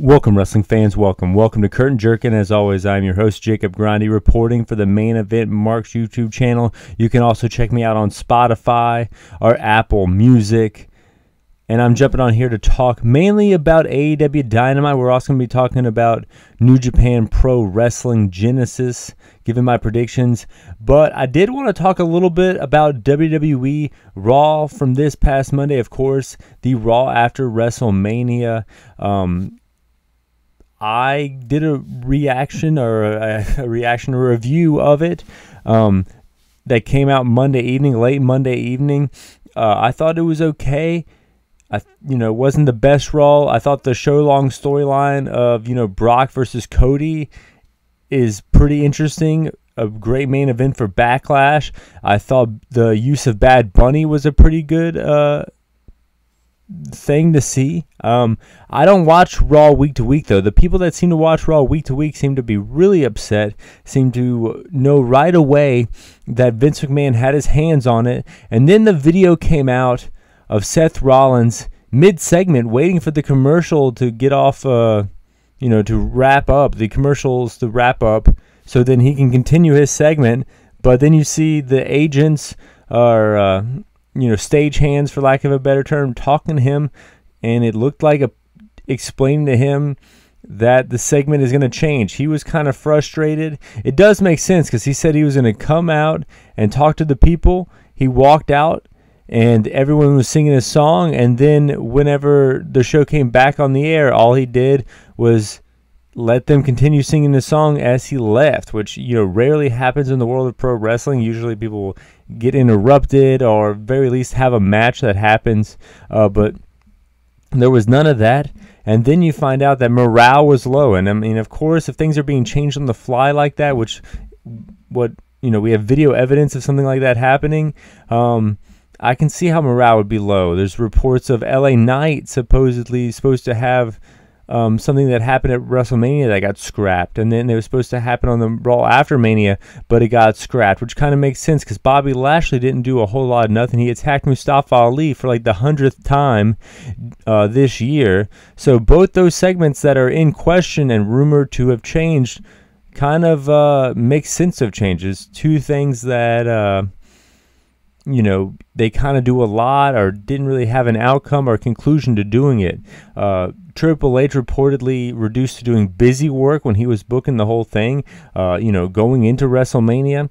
Welcome, wrestling fans. Welcome to Curtain Jerkin. As always, I'm your host, Jacob Grondy, reporting for the Main Event Mark's YouTube channel. You can also check me out on Spotify or Apple Music. And I'm jumping on here to talk mainly about AEW Dynamite. We're also going to be talking about New Japan Pro Wrestling Genesis, giving my predictions. But I did want to talk a little bit about WWE Raw from this past Monday. Of course, the Raw after WrestleMania. I did a reaction or a review of it that came out Monday evening, late Monday evening. I thought it was okay. It wasn't the best Raw. I thought the show-long storyline of, Brock versus Cody is pretty interesting. A great main event for Backlash. I thought the use of Bad Bunny was a pretty good thing to see. I don't watch Raw week to week, though. The people that seem to watch Raw week to week seem to be really upset, seem to know right away that Vince McMahon had his hands on it. And then the video came out of Seth Rollins mid-segment waiting for the commercial to get off, to wrap up, the commercials to wrap up, so then he can continue his segment. But then you see the agents are stagehands, for lack of a better term, talking to him, and it looked like explaining to him that the segment is going to change. He was kind of frustrated. It does make sense because he said he was going to come out and talk to the people. He walked out, and everyone was singing his song, and then whenever the show came back on the air, all he did was let them continue singing the song as he left, which rarely happens in the world of pro wrestling. Usually people get interrupted or very least have a match that happens, but there was none of that. And then you find out that morale was low, and I mean, of course, if things are being changed on the fly like that, we have video evidence of something like that happening, I can see how morale would be low. There's reports of LA Knight supposedly supposed to have something that happened at WrestleMania that got scrapped, and then it was supposed to happen on the Raw after Mania, but it got scrapped, which kind of makes sense because Bobby Lashley didn't do a whole lot of nothing. He attacked Mustafa Ali for like the 100th time this year. So both those segments that are in question and rumored to have changed kind of make sense of changes. Two things that they kind of do a lot or didn't really have an outcome or conclusion to doing it. Triple H reportedly reduced to doing busy work when he was booking the whole thing, going into WrestleMania.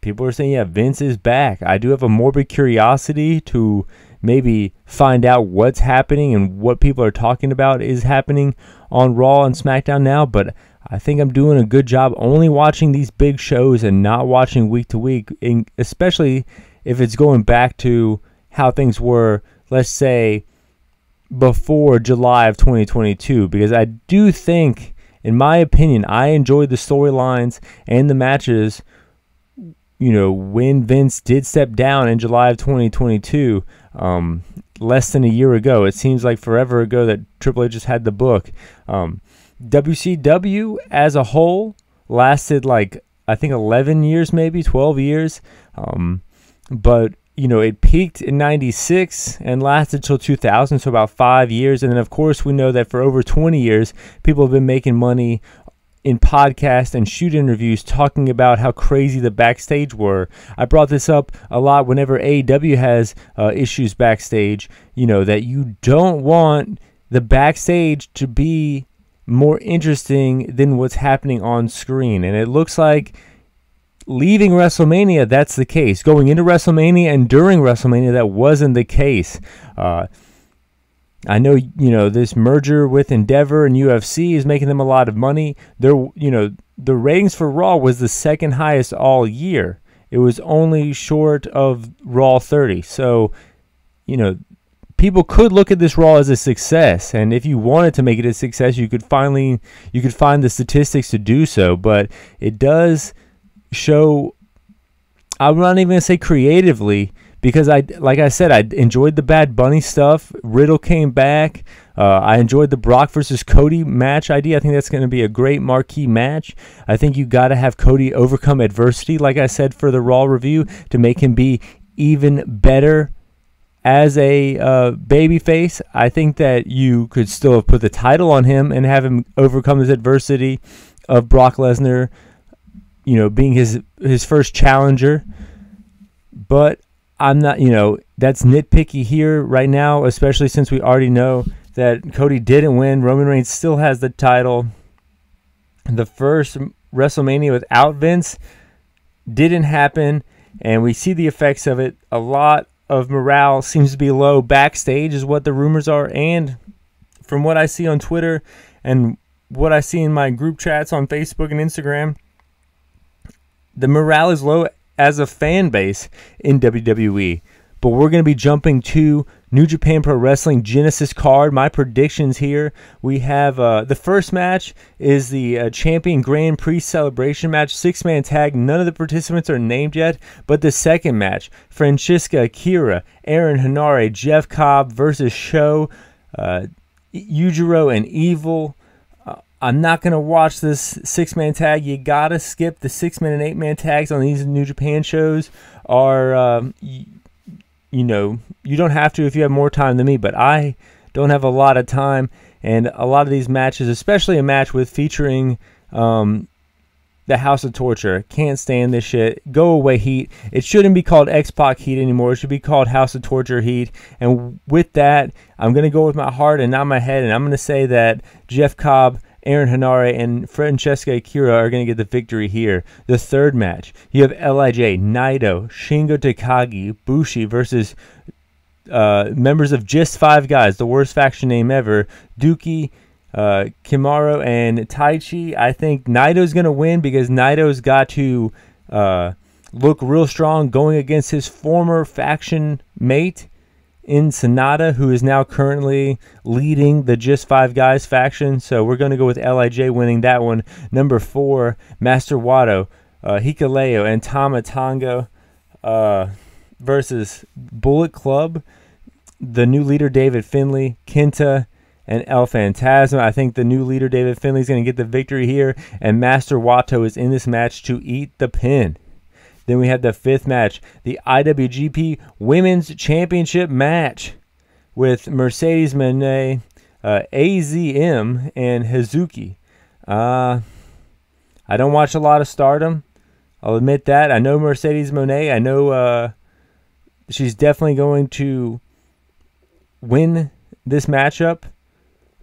People are saying, yeah, Vince is back. I do have a morbid curiosity to maybe find out what's happening and what people are talking about is happening on Raw and SmackDown now, but I think I'm doing a good job only watching these big shows and not watching week to week, especially if it's going back to how things were, let's say, before July of 2022, because I do think, in my opinion, I enjoyed the storylines and the matches, when Vince did step down in July of 2022, less than a year ago. It seems like forever ago that Triple H just had the book. WCW as a whole lasted I think 11 years, maybe 12 years. But, it peaked in 96 and lasted till 2000, so about 5 years. And then, of course, we know that for over 20 years, people have been making money in podcasts and shoot interviews talking about how crazy the backstage were. I brought this up a lot whenever AEW has issues backstage, that you don't want the backstage to be more interesting than what's happening on screen. And it looks like leaving WrestleMania, that's the case. Going into WrestleMania and during WrestleMania, that wasn't the case. I know, this merger with Endeavor and UFC is making them a lot of money. The ratings for Raw was the second highest all year. It was only short of Raw 30. So, people could look at this Raw as a success, and if you wanted to make it a success, you could find the statistics to do so. But it does show, I'm not even going to say creatively, because like I said, I enjoyed the Bad Bunny stuff. Riddle came back. I enjoyed the Brock versus Cody match idea. I think that's going to be a great marquee match. I think you got to have Cody overcome adversity, like I said for the Raw review, to make him be even better as a babyface. I think that you could still have put the title on him and have him overcome his adversity of Brock Lesnar, being his first challenger. But I'm not, that's nitpicky here right now, especially since we already know that Cody didn't win. Roman Reigns still has the title. The first WrestleMania without Vince didn't happen, and we see the effects of it. A lot of morale seems to be low backstage is what the rumors are, and from what I see on Twitter and what I see in my group chats on Facebook and Instagram, the morale is low as a fan base in WWE. But we're going to be jumping to New Japan Pro Wrestling Genesis card. My predictions here. We have the first match is the Champion Grand Prix Celebration match, 6-man tag. None of the participants are named yet. But the second match, Francesca Akira, Aaron Henare, Jeff Cobb versus Sho, Yujiro, and Evil. I'm not going to watch this 6-man tag. You got to skip the 6-man and 8-man tags on these New Japan shows. You don't have to if you have more time than me, but I don't have a lot of time, and a lot of these matches, especially a match featuring the House of Torture, can't stand this shit. Go away, Heat. It shouldn't be called X-Pac Heat anymore. It should be called House of Torture Heat. And with that, I'm going to go with my heart and not my head, and I'm going to say that Jeff Cobb, Aaron Henare, and Francesca Akira are going to get the victory here. The third match, you have LIJ, Naito, Shingo Takagi, Bushi versus members of Just Five Guys, the worst faction name ever, Dookie, Kimaro, and Taichi. I think Naito's going to win because Naito's got to look real strong going against his former faction mate in Sonata, who is now currently leading the Just Five Guys faction. So we're going to go with LIJ winning that one. Number 4, Master Wato, Hikuleo, and Tama Tonga versus Bullet Club, the new leader David Finlay, Kenta, and El Phantasma. I think the new leader David Finlay is going to get the victory here, and Master Wato is in this match to eat the pin. Then we have the fifth match, the IWGP Women's Championship match with Mercedes Moné, AZM, and Hazuki. I don't watch a lot of Stardom. I'll admit that. I know Mercedes Moné. I know she's definitely going to win this matchup.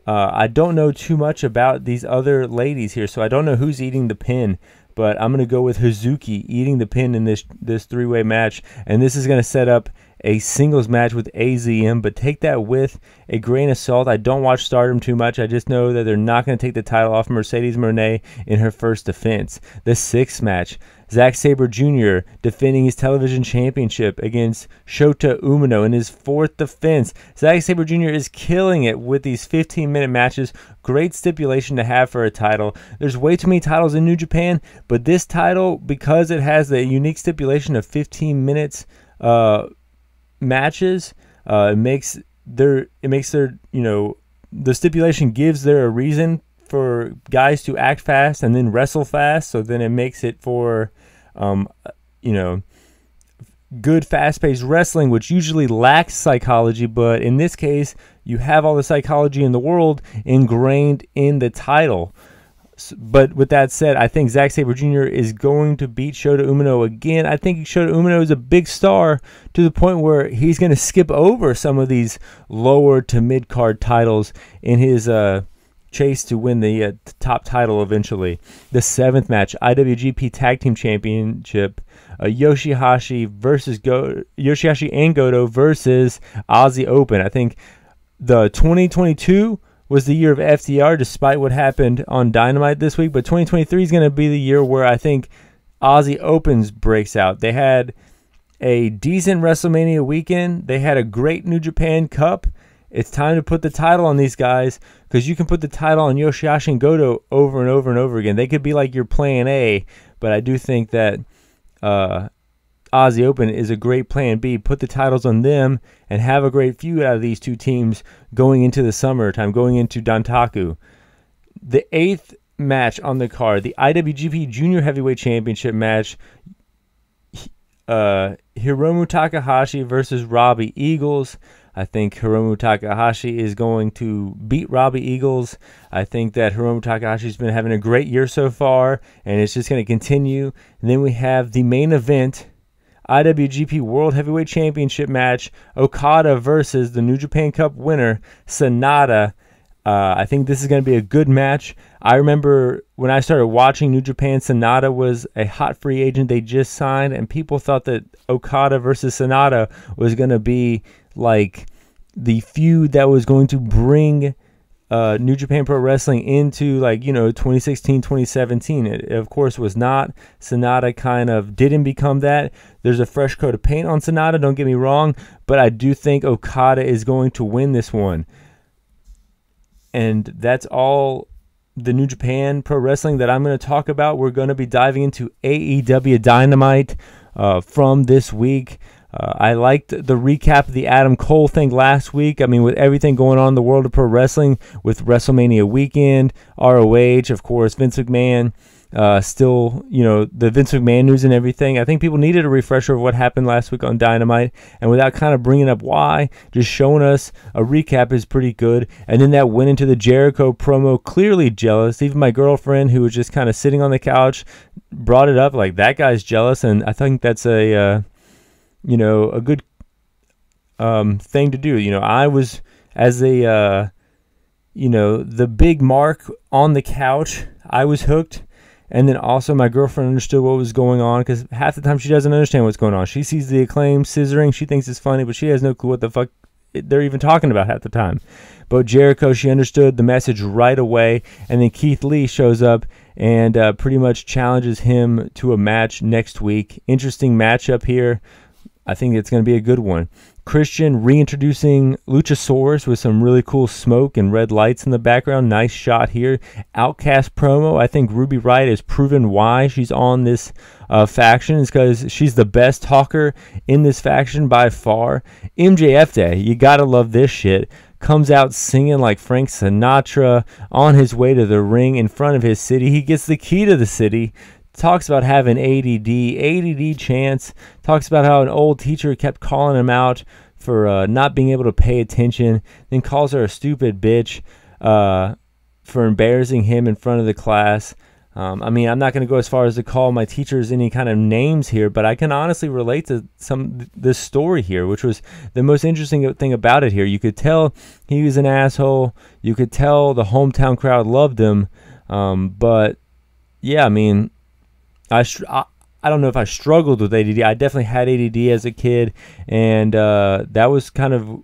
I don't know too much about these other ladies here, so I don't know who's eating the pin. But I'm going to go with Hazuki eating the pin in this three-way match. And this is going to set up a singles match with AZM. But take that with a grain of salt. I don't watch Stardom too much. I just know that they're not going to take the title off Mercedes Moné in her first defense. The sixth match, Zack Sabre Jr. defending his television championship against Shota Umino in his fourth defense. Zack Sabre Jr. is killing it with these 15-minute matches. Great stipulation to have for a title. There's way too many titles in New Japan, but this title, because it has the unique stipulation of 15 minutes matches, it makes their the stipulation gives there a reason for guys to act fast and then wrestle fast, so then it makes it for good fast-paced wrestling, which usually lacks psychology, but in this case you have all the psychology in the world ingrained in the title. But with that said, I think Zack Sabre Jr. is going to beat Shota Umino again. I think Shota Umino is a big star to the point where he's going to skip over some of these lower to mid-card titles in his chase to win the top title eventually. The seventh match, IWGP Tag Team Championship, Yoshihashi and Goto versus Aussie Open. I think the 2022 was the year of FTR, despite what happened on Dynamite this week, but 2023 is going to be the year where I think Aussie Opens breaks out. They had a decent WrestleMania weekend. They had a great New Japan Cup. It's time to put the title on these guys, because you can put the title on Yoshihashi and Goto over and over and over again. They could be like your plan A, but I do think that Aussie Open is a great plan B. Put the titles on them and have a great feud out of these two teams going into the summertime, going into Dantaku. The eighth match on the card, the IWGP Junior Heavyweight Championship match, Hiromu Takahashi versus Robbie Eagles. I think Hiromu Takahashi is going to beat Robbie Eagles. I think that Hiromu Takahashi's been having a great year so far, and it's just going to continue. And then we have the main event, IWGP World Heavyweight Championship match, Okada versus the New Japan Cup winner, Sanada. I think this is going to be a good match. I remember when I started watching New Japan, Sanada was a hot free agent they just signed, and people thought that Okada versus Sanada was going to be like the feud that was going to bring New Japan Pro Wrestling into 2016, 2017. It of course was not. Sanada kind of didn't become that. There's a fresh coat of paint on Sanada, don't get me wrong, but I do think Okada is going to win this one. And that's all the New Japan Pro Wrestling that I'm going to talk about. We're going to be diving into AEW Dynamite from this week. I liked the recap of the Adam Cole thing last week. I mean, with everything going on in the world of pro wrestling, with WrestleMania weekend, ROH, of course, Vince McMahon, still, the Vince McMahon news and everything. I think people needed a refresher of what happened last week on Dynamite, and without kind of bringing up why, just showing us a recap is pretty good. And then that went into the Jericho promo, clearly jealous. Even my girlfriend, who was just kind of sitting on the couch, brought it up like, that guy's jealous, and I think that's a good thing to do. I was, as the big mark on the couch, I was hooked. And then also my girlfriend understood what was going on, because half the time she doesn't understand what's going on. She sees the Acclaim scissoring, she thinks it's funny, but she has no clue what the fuck they're even talking about half the time. But Jericho, she understood the message right away. And then Keith Lee shows up and pretty much challenges him to a match next week. Interesting matchup here. I think it's going to be a good one. Christian reintroducing Luchasaurus with some really cool smoke and red lights in the background. Nice shot here. Outcast promo. I think Ruby Riott has proven why she's on this faction. It's because she's the best talker in this faction by far. MJF Day. You got to love this shit. Comes out singing like Frank Sinatra on his way to the ring in front of his city. He gets the key to the city. Talks about having ADD chants, talks about how an old teacher kept calling him out for not being able to pay attention, then calls her a stupid bitch for embarrassing him in front of the class. I'm not going to go as far as to call my teachers any kind of names here, but I can honestly relate to this story here, which was the most interesting thing about it here. You could tell he was an asshole. You could tell the hometown crowd loved him. But, yeah, I don't know if I struggled with ADD. I definitely had ADD as a kid, and that was kind of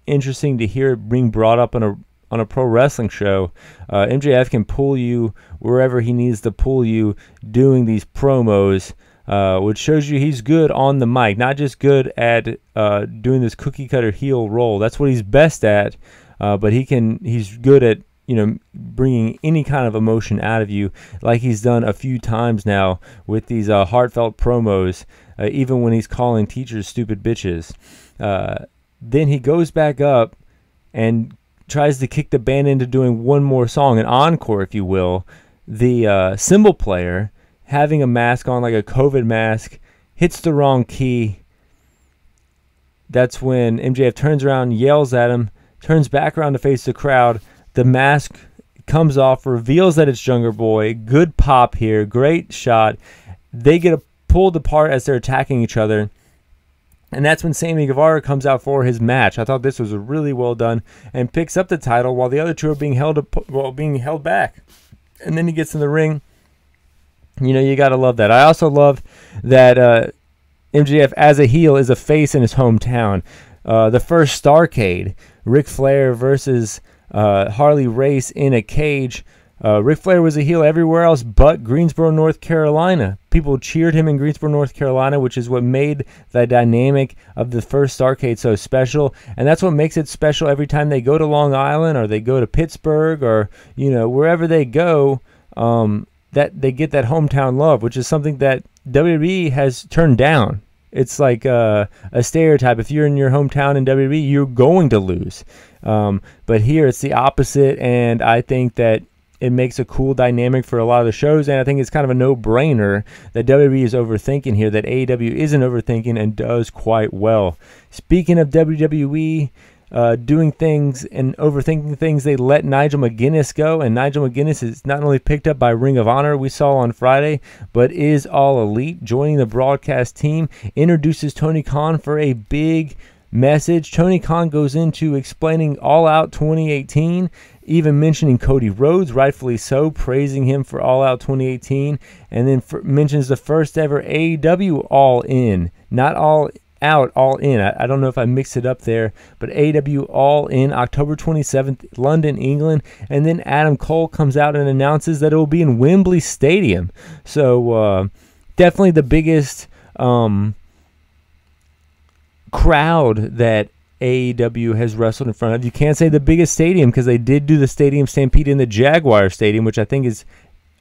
interesting to hear it being brought up on a pro wrestling show. MJF can pull you wherever he needs to pull you doing these promos, which shows you he's good on the mic, not just good at doing this cookie cutter heel role. That's what he's best at, but he's good at bringing any kind of emotion out of you, like he's done a few times now with these heartfelt promos, even when he's calling teachers stupid bitches. Then he goes back up and tries to kick the band into doing one more song, an encore, if you will. The cymbal player, having a mask on, like a COVID mask, hits the wrong key. That's when MJF turns around, yells at him, turns back around to face the crowd. The mask comes off, reveals that it's Jungle Boy. Good pop here. Great shot. They get pulled apart as they're attacking each other. And that's when Sammy Guevara comes out for his match. I thought this was really well done and picks up the title while the other two are being held back. And then he gets in the ring. You got to love that. I also love that MJF as a heel is a face in his hometown. The first Starrcade, Ric Flair versus Harley Race in a cage. Ric Flair was a heel everywhere else but Greensboro, North Carolina. People cheered him in Greensboro, North Carolina, which is what made the dynamic of the first Starrcade so special. And that's what makes it special every time they go to Long Island or they go to Pittsburgh or, wherever they go, that they get that hometown love, which is something that WWE has turned down. It's like a stereotype. If you're in your hometown in WWE, you're going to lose. But here it's the opposite, and I think that it makes a cool dynamic for a lot of the shows, and I think it's kind of a no-brainer that WWE is overthinking here, that AEW isn't overthinking and does quite well. Speaking of WWE doing things and overthinking things, they let Nigel McGuinness go, and Nigel McGuinness is not only picked up by Ring of Honor, we saw on Friday, but is All Elite, joining the broadcast team, introduces Tony Khan for a big message. Tony Khan goes into explaining All Out 2018, even mentioning Cody Rhodes, rightfully so, praising him for All Out 2018, and then mentions the first ever AEW All In, not All Out, All In. I don't know if I mixed it up there, but AEW All In, October 27th, London, England, and then Adam Cole comes out and announces that it will be in Wembley Stadium. So definitely the biggest crowd that AEW has wrestled in front of. You can't say the biggest stadium because they did do the Stadium Stampede in the Jaguar Stadium, which I think is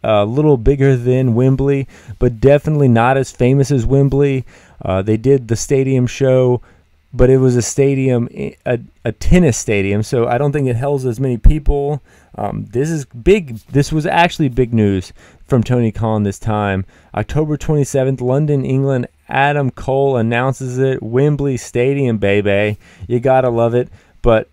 a little bigger than Wembley, but definitely not as famous as Wembley. They did the stadium show, but it was a stadium, a tennis stadium, so I don't think it held as many people. This is big. This was actually big news from Tony Khan this time. October 27th, London, England. Adam Cole announces it. Wembley Stadium, baby. You gotta love it. But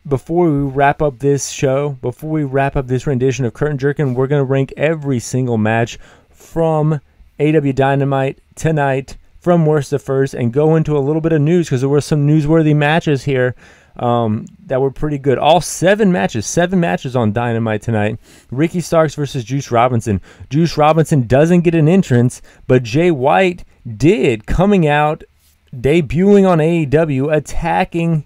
before we wrap up this show, before we wrap up this rendition of Curtain Jerkin, we're going to rank every single match from AEW Dynamite tonight, from worst to first, and go into a little bit of news because there were some newsworthy matches here that were pretty good. All seven matches on Dynamite tonight. Ricky Starks versus Juice Robinson. Juice Robinson doesn't get an entrance, but Jay White did, coming out, debuting on AEW, attacking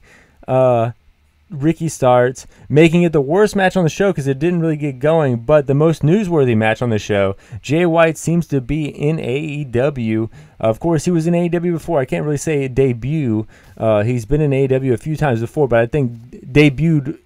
Ricky Starks, making it the worst match on the show because it didn't really get going, but the most newsworthy match on the show. Jay White seems to be in AEW. Of course, he was in AEW before. I can't really say debut. He's been in AEW a few times before, but I think debuted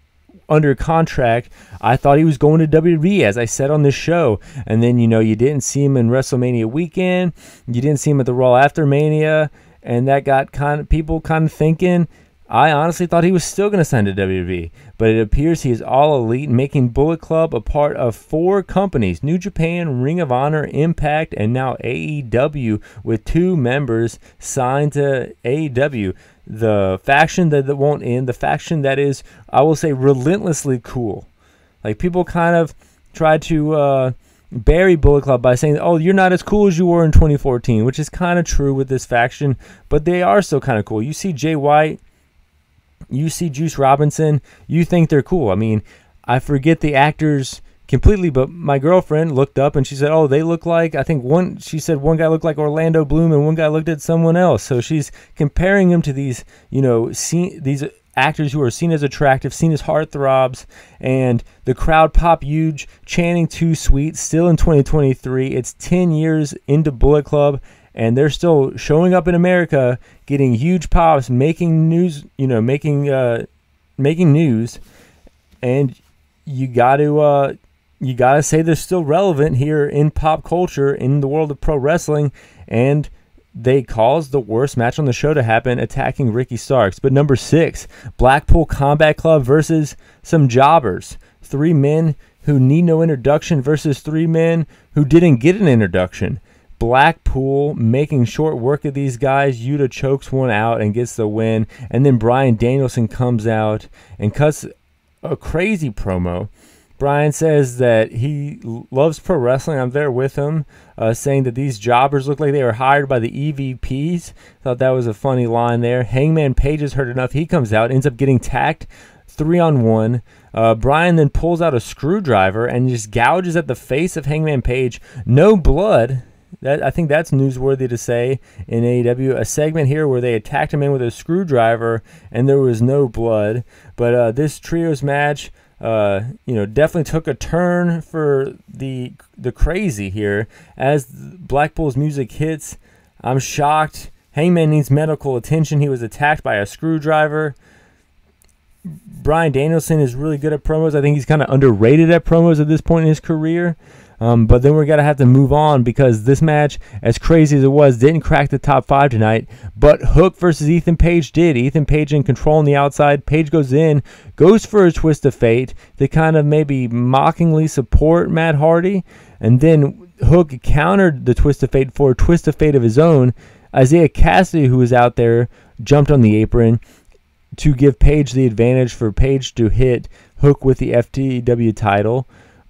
under contract. I thought he was going to WWE, as I said on this show. And then, you didn't see him in WrestleMania weekend. You didn't see him at the Raw after Mania. And that got people kind of thinking. I honestly thought he was still going to sign to WWE, but it appears he is All Elite, making Bullet Club a part of 4 companies: New Japan, Ring of Honor, Impact, and now AEW, with 2 members signed to AEW. The faction that won't end, the faction that is, I will say, relentlessly cool. Like, people kind of try to bury Bullet Club by saying, oh, you're not as cool as you were in 2014, which is kind of true with this faction, but they are still kind of cool. You see Jay White, you see Juice Robinson, you think they're cool. I mean, I forget the actors completely, but my girlfriend looked up and she said, oh, they look like, she said one guy looked like Orlando Bloom and one guy looked at someone else. So she's comparing them to these, these actors who are seen as attractive, seen as heartthrobs, and the crowd pop huge, chanting "Too Sweet," still in 2023. It's 10 years into Bullet Club, and they're still showing up in America, getting huge pops, making news, making news, and you got to say they're still relevant here in pop culture, in the world of pro wrestling, and they caused the worst match on the show to happen, attacking Ricky Starks. But number 6, Blackpool Combat Club versus some jobbers. 3 men who need no introduction versus 3 men who didn't get an introduction. Blackpool making short work of these guys. Yuta chokes one out and gets the win. And then Bryan Danielson comes out and cuts a crazy promo. Bryan says that he loves pro wrestling. I'm there with him, saying that these jobbers look like they were hired by the EVPs. Thought that was a funny line there. Hangman Page has heard enough. He comes out, ends up getting tacked 3-on-1. Bryan then pulls out a screwdriver and just gouges at the face of Hangman Page. No blood. I think that's newsworthy to say in AEW. A segment here where they attacked him in with a screwdriver and there was no blood. But this trios match, definitely took a turn for the crazy here. As Blackpool's music hits, I'm shocked. Hangman needs medical attention. He was attacked by a screwdriver. Bryan Danielson is really good at promos. I think he's kind of underrated at promos at this point in his career. But then we're going to have to move on because this match, as crazy as it was, didn't crack the top 5 tonight. But Hook versus Ethan Page did. Ethan Page in control on the outside. Page goes in, goes for a twist of fate to kind of maybe mockingly support Matt Hardy. And then Hook countered the twist of fate for a twist of fate of his own. Isaiah Cassidy, who was out there, jumped on the apron to give Page the advantage for Page to hit Hook with the FTW title.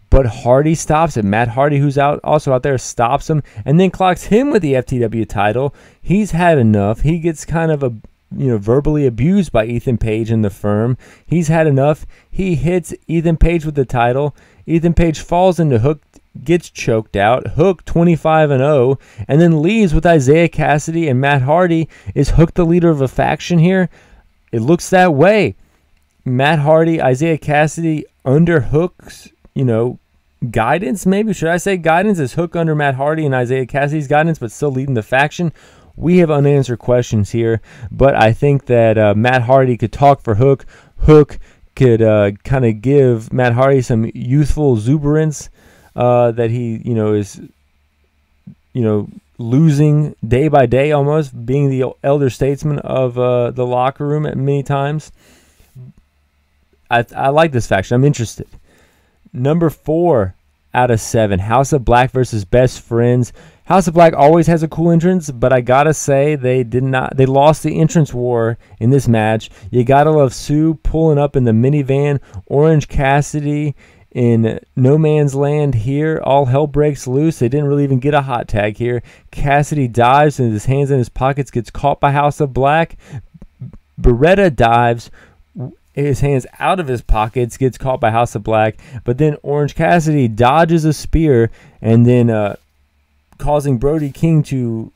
But Hardy stops him. Matt Hardy, who's also out there, stops him and then clocks him with the FTW title. He's had enough. He gets kind of verbally abused by Ethan Page and the firm. He's had enough. He hits Ethan Page with the title. Ethan Page falls into Hook, gets choked out. Hook 25-0, and then leaves with Isaiah Cassidy and Matt Hardy. Is Hook the leader of a faction here? It looks that way. Matt Hardy, Isaiah Cassidy under Hook's, guidance, maybe. Should I say guidance? Is Hook under Matt Hardy and Isaiah Cassidy's guidance, but still leading the faction? We have unanswered questions here, but I think that Matt Hardy could talk for Hook. Hook could kind of give Matt Hardy some youthful exuberance that he, is, losing day by day almost, being the elder statesman of the locker room at many times. I like this faction. I'm interested. Number 4 out of 7, House of Black versus Best Friends. House of Black always has a cool entrance, but I gotta say they lost the entrance war in this match. You gotta love Sue pulling up in the minivan, Orange Cassidy in no man's land here. All hell breaks loose. They didn't really even get a hot tag here. Cassidy dives and his hands in his pockets, gets caught by House of Black. Beretta dives, his hands out of his pockets, gets caught by House of Black, but then Orange Cassidy dodges a spear and then causing Brody King to,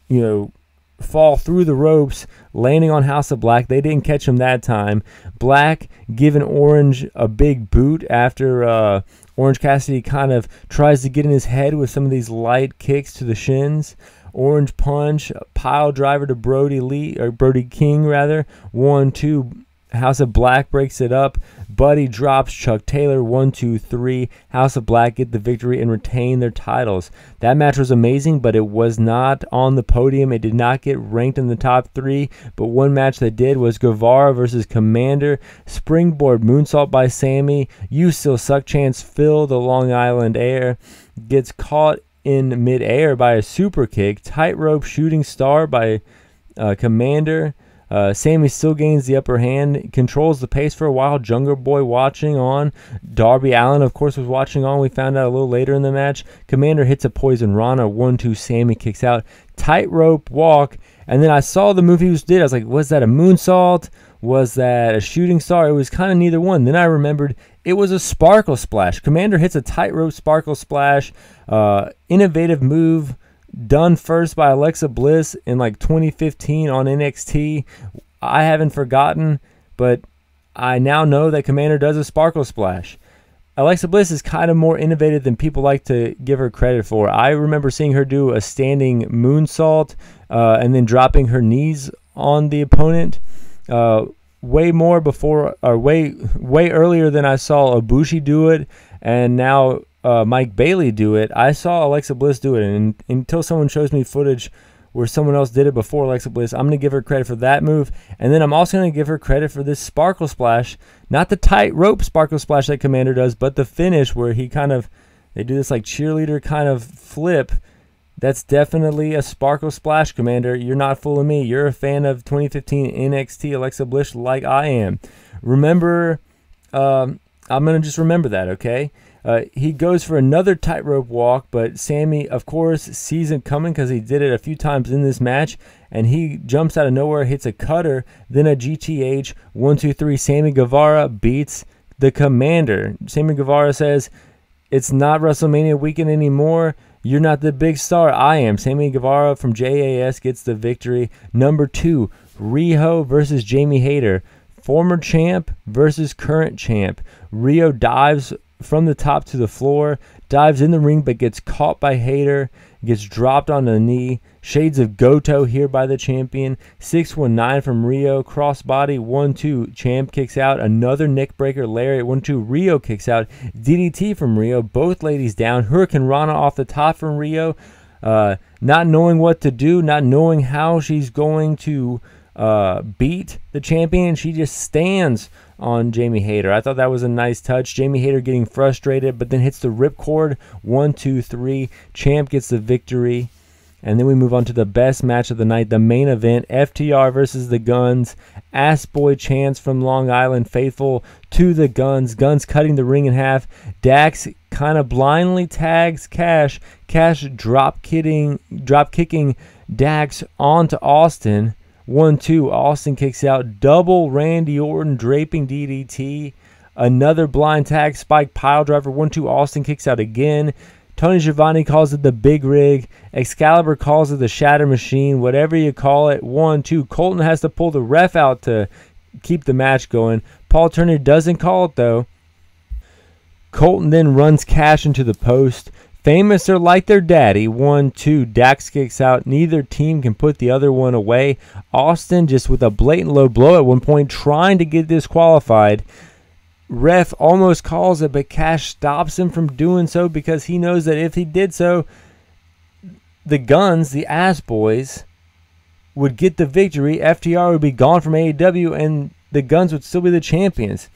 fall through the ropes, landing on House of Black. They didn't catch him that time. Black giving Orange a big boot after Orange Cassidy kind of tries to get in his head with some of these light kicks to the shins. Orange punch, pile driver to Brody King rather. 1-2. House of Black breaks it up. Buddy drops Chuck Taylor. 1, 2, 3. House of Black get the victory and retain their titles. That match was amazing, but it was not on the podium. It did not get ranked in the top 3. But one match that did was Guevara versus Commander. Springboard moonsault by Sammy. You Still Suck chance fill the Long Island air. Gets caught in midair by a super kick. Tightrope shooting star by Commander. Sammy still gains the upper hand, controls the pace for a while. Jungle Boy watching on. Darby Allin, of course, was watching on. We found out a little later in the match. Commander hits a Poison Rana. 1-2. Sammy kicks out. Tightrope walk. And then I saw the move he did. I was like, was that a moonsault? Was that a shooting star? It was kind of neither one. Then I remembered it was a Sparkle Splash. Commander hits a Tightrope Sparkle Splash. Innovative move. Done first by Alexa Bliss in 2015 on NXT. I haven't forgotten, but I now know that Commander does a Sparkle Splash. Alexa Bliss is kind of more innovative than people like to give her credit for. I remember seeing her do a standing moonsault and then dropping her knees on the opponent way earlier than I saw Ibushi do it, and now Mike Bailey do it. I saw Alexa Bliss do it, and until someone shows me footage where someone else did it before Alexa Bliss, I'm going to give her credit for that move. And then I'm also going to give her credit for this Sparkle Splash, not the Tightrope Sparkle Splash that Commander does, but the finish where they do this cheerleader kind of flip. That's definitely a Sparkle Splash, Commander. You're not fooling me. You're a fan of 2015 NXT Alexa Bliss like I am. Remember, I'm going to just remember that, okay? He goes for another tightrope walk, but Sammy, of course, sees him coming because he did it a few times in this match, and he jumps out of nowhere, hits a cutter, then a GTH. 1, 2, 3. Sammy Guevara beats the Commander. Sammy Guevara says, "It's not WrestleMania weekend anymore. You're not the big star. I am." Sammy Guevara from JAS gets the victory. Number 2, Riho versus Jamie Hayter. Former champ versus current champ. Riho dives from the top to the floor, dives in the ring, but gets caught by Hayter, gets dropped on the knee. Shades of Goto here by the champion. 619 from Rio. Crossbody. 1-2. Champ kicks out. Another neckbreaker. Lariat. 1-2. Rio kicks out. DDT from Rio. Both ladies down. Hurricane Rana off the top from Rio. Not knowing what to do. Not knowing how she's going to beat the champion. She just stands on Jamie Hayter. I thought that was a nice touch. Jamie Hayter getting frustrated, but then hits the ripcord. 1, 2, 3. Champ gets the victory. And then we move on to the best match of the night, the main event, FTR versus the Guns. Ass Boy chants from Long Island Faithful to the Guns. Guns cutting the ring in half. Dax kind of blindly tags Cash. Cash drop kicking Dax onto Austin. 1-2. Austin kicks out. Double Randy Orton draping DDT. Another blind tag. Spike pile driver. 1-2. Austin kicks out again. Tony Schiavone calls it the Big Rig. Excalibur calls it the Shatter Machine. Whatever you call it. 1-2. Colton has to pull the ref out to keep the match going. Paul Turner doesn't call it, though. Colton then runs Cash into the post. Famous are like their daddy. 1-2. Dax kicks out. Neither team can put the other one away. Austin just with a blatant low blow at one point, trying to get disqualified. Ref almost calls it, but Cash stops him from doing so because he knows that if he did so, the Guns, the Ass Boys, would get the victory. FTR would be gone from AEW, and the Guns would still be the champions.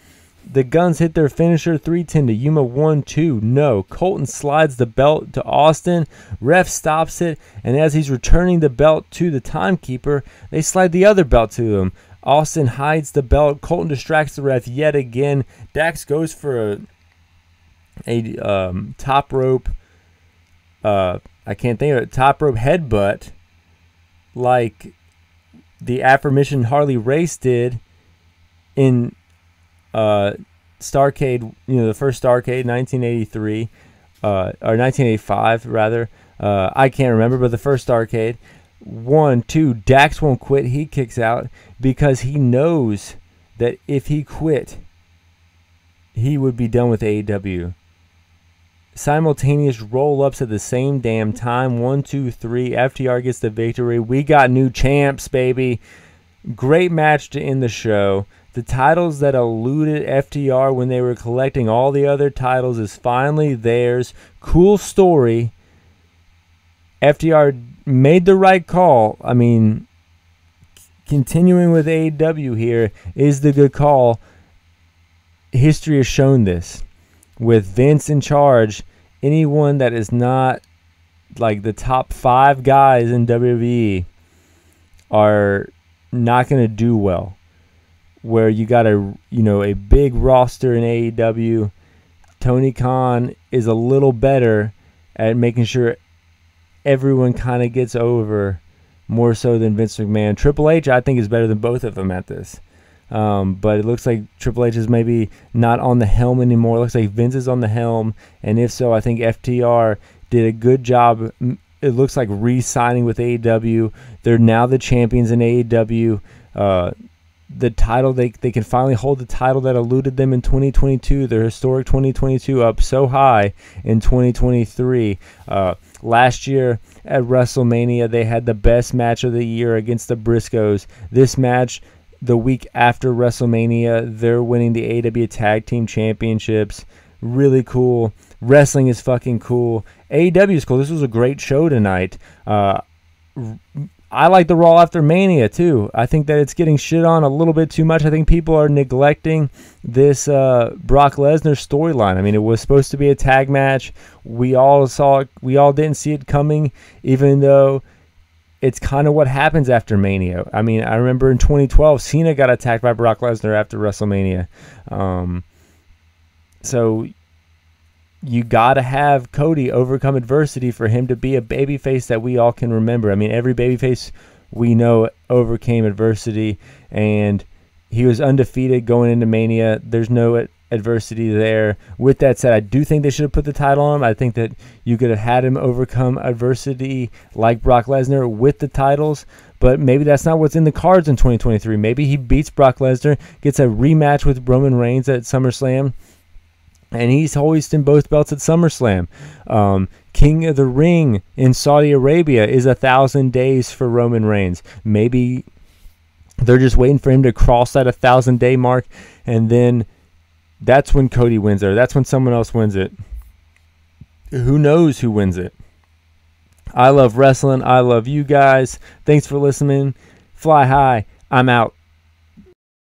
The Guns hit their finisher, 310 to Yuma. 1-2. No. Colton slides the belt to Austin. Ref stops it, and as he's returning the belt to the timekeeper, they slide the other belt to him. Austin hides the belt. Colton distracts the ref yet again. Dax goes for a top rope. I can't think of it. Top rope headbutt, like the aforementioned Harley Race did in Starrcade. The first Starrcade, 1983, or 1985 rather. I can't remember, but the first Starrcade. 1-2. Dax won't quit. He kicks out because he knows that if he quit, he would be done with AEW. Simultaneous roll-ups at the same damn time. 1, 2, 3. FTR gets the victory. We got new champs, baby. Great match to end the show. The titles that eluded FTR when they were collecting all the other titles is finally theirs. Cool story. FTR made the right call. I mean, continuing with AEW here is the good call. History has shown this. With Vince in charge, anyone that is not like the top 5 guys in WWE are not going to do well. Where you got a big roster in AEW, Tony Khan is a little better at making sure everyone kind of gets over more so than Vince McMahon. Triple H, I think, is better than both of them at this. But it looks like Triple H is maybe not on the helm anymore. It looks like Vince is on the helm. And if so, I think FTR did a good job. It looks like re-signing with AEW. They're now the champions in AEW. The title, they can finally hold the title that eluded them in 2022. Their historic 2022 up so high in 2023. Last year at WrestleMania, they had the best match of the year against the Briscoes. This match, the week after WrestleMania, they're winning the AEW Tag Team Championships. Really cool. Wrestling is fucking cool. AEW is cool. This was a great show tonight. I like the Raw after Mania, too. I think that it's getting shit on a little bit too much. I think people are neglecting this Brock Lesnar storyline. I mean, it was supposed to be a tag match. We all saw it. We all didn't see it coming, even though it's kind of what happens after Mania. I mean, I remember in 2012, Cena got attacked by Brock Lesnar after WrestleMania. So you got to have Cody overcome adversity for him to be a babyface that we all can remember. I mean, every babyface we know overcame adversity, and he was undefeated going into Mania. There's no adversity there. With that said, I do think they should have put the title on him. I think that you could have had him overcome adversity like Brock Lesnar with the titles, but maybe that's not what's in the cards in 2023. Maybe he beats Brock Lesnar, gets a rematch with Roman Reigns at SummerSlam, And he's hoisting both belts at SummerSlam. King of the Ring in Saudi Arabia is 1,000 days for Roman Reigns. Maybe they're just waiting for him to cross that 1,000-day mark, and then that's when Cody wins it, or that's when someone else wins it. Who knows who wins it? I love wrestling. I love you guys. Thanks for listening. Fly high. I'm out.